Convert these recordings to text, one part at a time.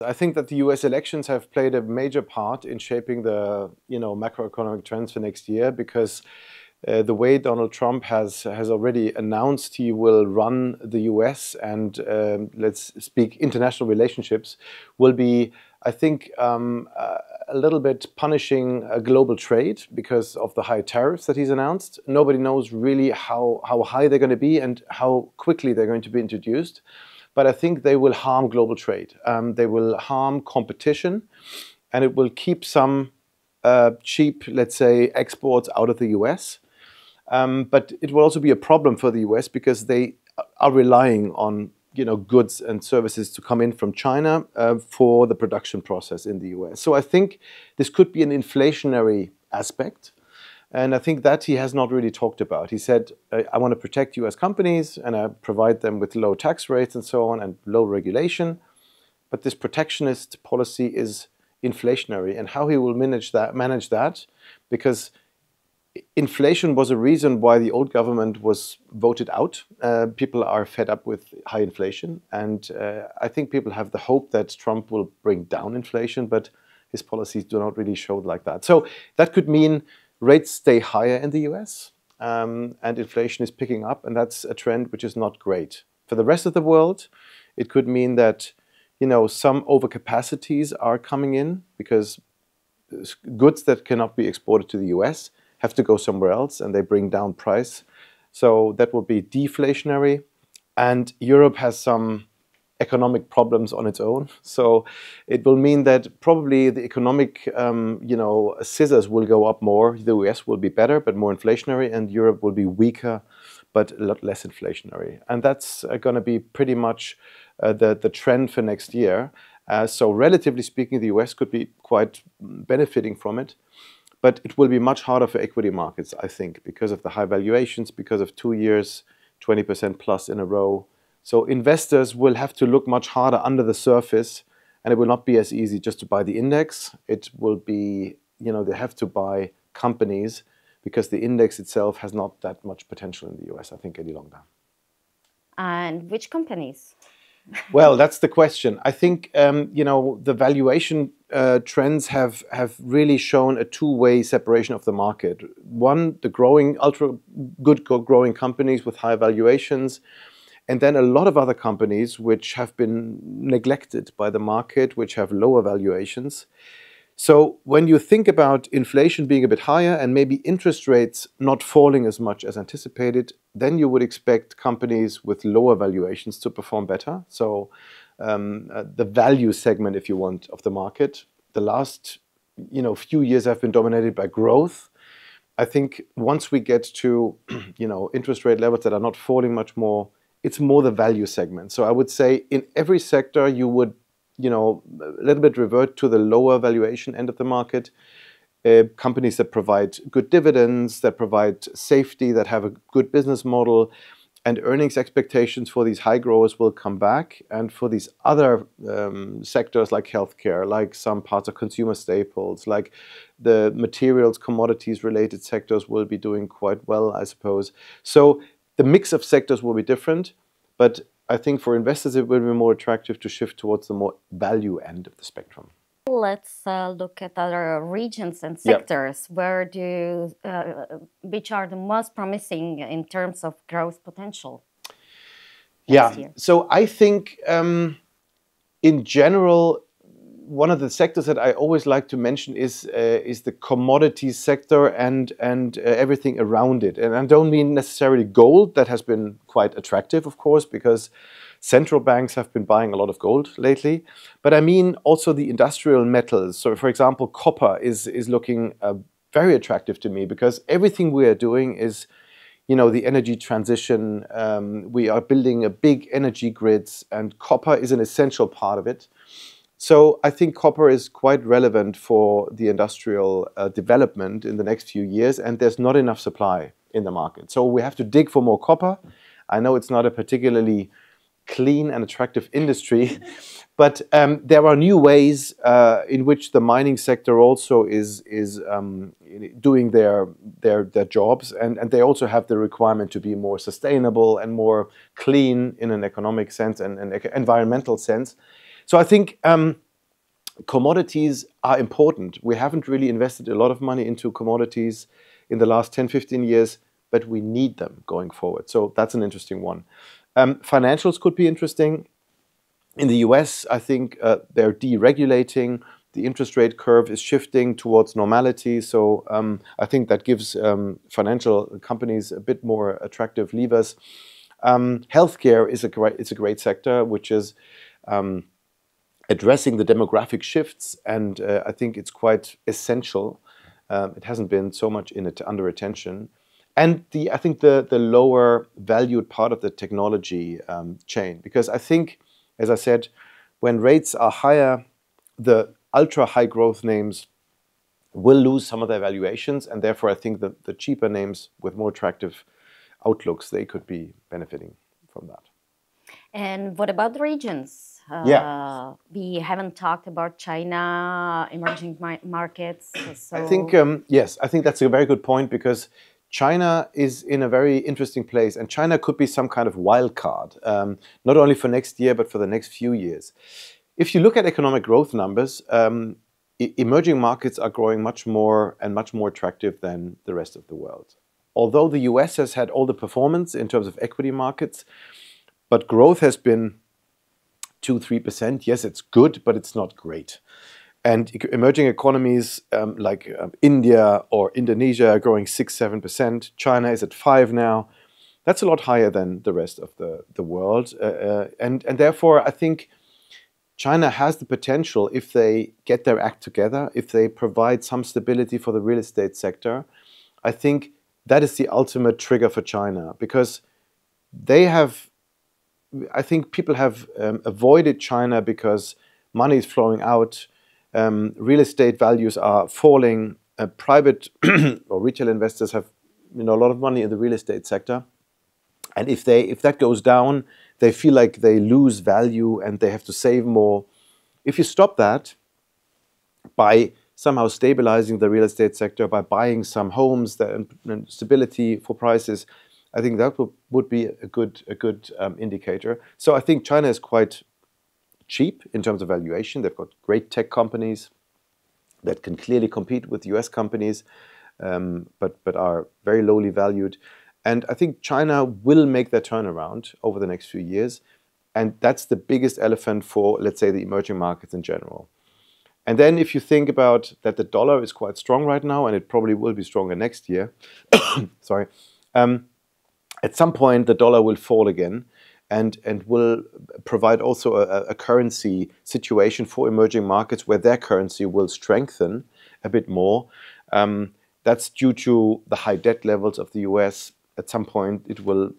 I think that the US elections have played a major part in shaping the macroeconomic trends for next year, because the way Donald Trump has already announced he will run the US and let's speak international relationships will be, I think, a little bit punishing global trade because of the high tariffs that he's announced. Nobody knows really how high they're going to be and how quickly they're going to be introduced. But I think they will harm global trade. They will harm competition, and it will keep some cheap, let's say, exports out of the US. But it will also be a problem for the US because they are relying on goods and services to come in from China for the production process in the US. So I think this could be an inflationary aspect. And I think that he has not really talked about. He said, I want to protect US companies and I provide them with low tax rates and so on and low regulation. But this protectionist policy is inflationary, and how he will manage that, because inflation was a reason why the old government was voted out. People are fed up with high inflation, and I think people have the hope that Trump will bring down inflation, but his policies do not really show like that. So that could mean rates stay higher in the US, and inflation is picking up, and that's a trend which is not great. For the rest of the world, it could mean that some overcapacities are coming in because goods that cannot be exported to the US have to go somewhere else, and they bring down price. So that will be deflationary. And Europe has some economic problems on its own. So it will mean that probably the economic scissors will go up more. The US will be better, but more inflationary, and Europe will be weaker, but a lot less inflationary. And that's going to be pretty much the trend for next year. So relatively speaking, the US could be quite benefiting from it. But it will be much harder for equity markets, I think, because of the high valuations, because of 2 years, 20% plus in a row. So investors will have to look much harder under the surface, and it will not be as easy just to buy the index. It will be, they have to buy companies because the index itself has not that much potential in the US, I think, any longer. And which companies? Well, that's the question. I think, the valuation trends have really shown a two-way separation of the market. One, the growing, ultra good growing companies with high valuations, and then a lot of other companies which have been neglected by the market, which have lower valuations. So when you think about inflation being a bit higher and maybe interest rates not falling as much as anticipated, then you would expect companies with lower valuations to perform better. So the value segment, if you want, of the market, the last few years have been dominated by growth. I think once we get to interest rate levels that are not falling much more, it's more the value segment. So I would say in every sector you would a little bit revert to the lower valuation end of the market. Companies that provide good dividends, that provide safety, that have a good business model, and earnings expectations for these high growers will come back. And for these other sectors like healthcare, like some parts of consumer staples, like the materials, commodities related sectors will be doing quite well, I suppose. So the mix of sectors will be different, but I think for investors it will be more attractive to shift towards the more value end of the spectrum. Let's look at other regions and sectors. Which are the most promising in terms of growth potential next year? So I think in general, one of the sectors that I always like to mention is the commodities sector and everything around it. And I don't mean necessarily gold. That has been quite attractive, of course, because central banks have been buying a lot of gold lately. But I mean also the industrial metals. So, for example, copper is looking very attractive to me, because everything we are doing is, the energy transition. We are building a big energy grids, and copper is an essential part of it. So I think copper is quite relevant for the industrial development in the next few years, and there's not enough supply in the market. So we have to dig for more copper. I know it's not a particularly clean and attractive industry, but there are new ways in which the mining sector also is doing their jobs, and they also have the requirement to be more sustainable and more clean in an economic sense and an environmental sense. So I think Commodities are important. We haven't really invested a lot of money into commodities in the last 10, 15 years, but we need them going forward. So that's an interesting one. Financials could be interesting. In the US, I think they're deregulating. The interest rate curve is shifting towards normality. So I think that gives financial companies a bit more attractive levers. Healthcare is a great sector, which is addressing the demographic shifts, and I think it's quite essential. It hasn't been so much under attention. And I think the lower valued part of the technology chain, because I think, as I said, when rates are higher, the ultra high growth names will lose some of their valuations, and therefore I think that the cheaper names with more attractive outlooks, they could be benefiting from that. And what about the regions? Yeah. We haven't talked about China, emerging markets. So I think, yes, I think that's a very good point, because China is in a very interesting place, and China could be some kind of wild card, not only for next year, but for the next few years. If you look at economic growth numbers, emerging markets are growing much more and much more attractive than the rest of the world. Although the US has had all the performance in terms of equity markets, but growth has been 2-3%. Yes, it's good, but it's not great. And emerging economies like India or Indonesia are growing 6-7%. China is at 5% now. That's a lot higher than the rest of the world. And therefore, I think China has the potential, if they get their act together, if they provide some stability for the real estate sector, I think that is the ultimate trigger for China, because they have, I think people have avoided China because money is flowing out, real estate values are falling, private or retail investors have a lot of money in the real estate sector. And if that goes down, they feel like they lose value and they have to save more. If you stop that by somehow stabilizing the real estate sector, by buying some homes, and stability for prices, I think that would be a good indicator. So I think China is quite cheap in terms of valuation. They've got great tech companies that can clearly compete with US companies, but are very lowly valued. And I think China will make their turnaround over the next few years. And that's the biggest elephant for, let's say, the emerging markets in general. And then if you think about that, the dollar is quite strong right now, and it probably will be stronger next year. Sorry. At some point, the dollar will fall again, and will provide also a currency situation for emerging markets where their currency will strengthen a bit more. That's due to the high debt levels of the US. At some point, it will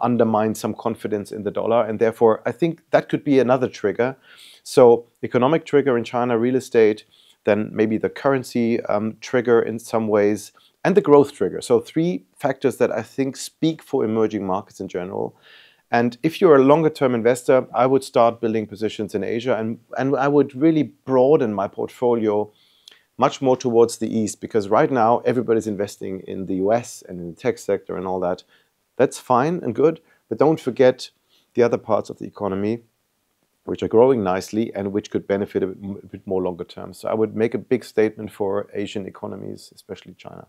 undermine some confidence in the dollar, and therefore I think that could be another trigger. So economic trigger in China, real estate, then maybe the currency trigger in some ways, and the growth trigger. So 3 factors that I think speak for emerging markets in general. And if you're a longer-term investor, I would start building positions in Asia, and I would really broaden my portfolio much more towards the East, because right now everybody's investing in the US and in the tech sector and all that. That's fine and good, but don't forget the other parts of the economy which are growing nicely and which could benefit a bit more longer term. So I would make a big statement for Asian economies, especially China.